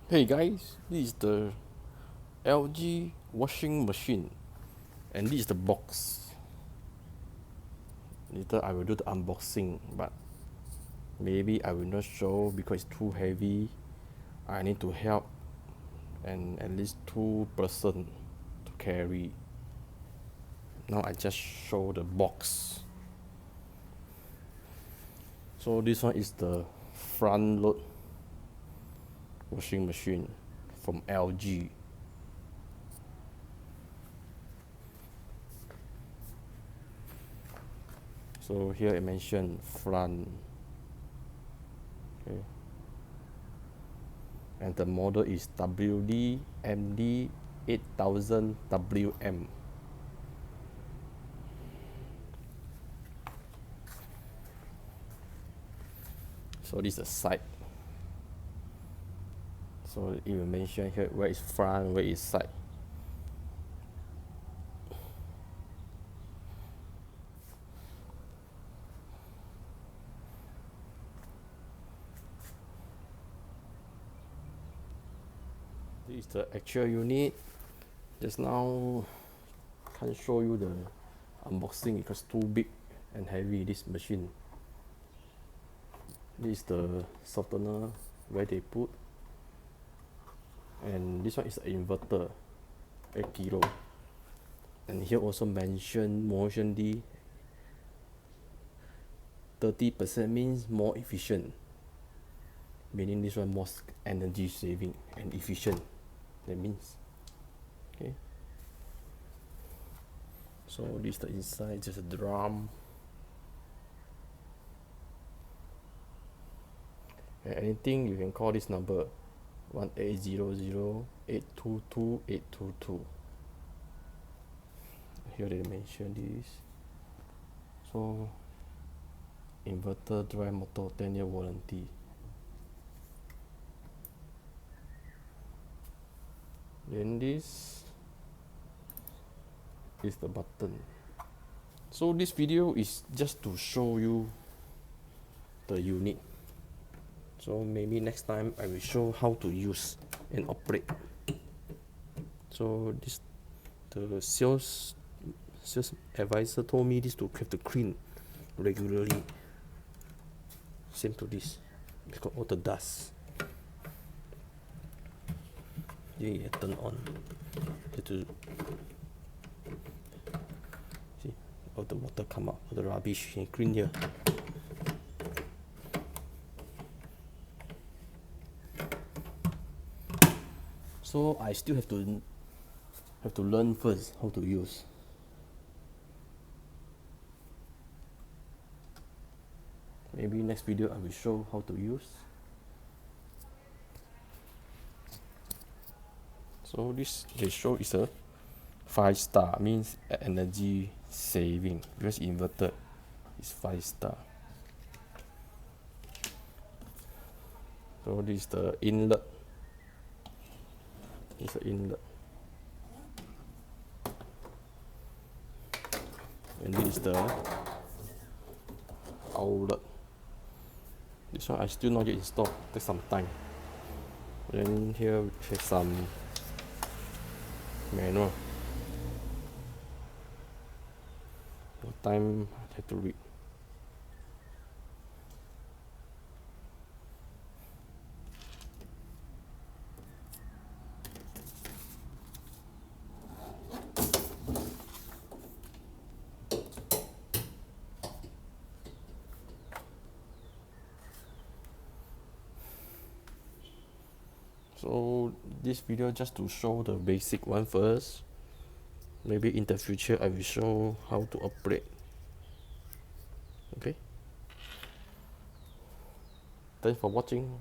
Hey guys, this is the LG washing machine and this is the box. Later I will do the unboxing, but maybe I will not show because it's too heavy. I need to help and at least 2 person to carry. Now I just show the box. So this one is the front load washing machine from LG. So here I mentioned front. Okay. And the model is WB-MD8000WM. So this is the side. So it will mention here where is front, where is side. This is the actual unit. Just now can't show you the unboxing because too big and heavy this machine. This is the softener where they put, and this one is an inverter, 8 kilo. And here also mention motion D 30% means more efficient, meaning this one more energy saving and efficient. That means, okay. So this is the inside, just a drum. Anything you can call this number 1-800-822-822. Here they mention this. So inverter, drive motor, 10-year warranty. Then this is the button. So this video is just to show you the unit. So maybe next time I will show how to use and operate. So this, the sales advisor told me this to have to clean regularly. Same to this, because all the dust. Yeah, turn on. Have to see all the water come out, all the rubbish. You clean here. So I still have to learn first how to use. Maybe next video I will show how to use. So this they show is a 5-star, means energy saving because inverter is 5-star. So this is the inlet. It's an inlet. And this is the outlet. This one I still not yet installed, take some time. Then here we have some manual. No time, I have to read. So this video just to show the basic one first. Maybe in the future I will show how to operate. Okay. Thanks for watching.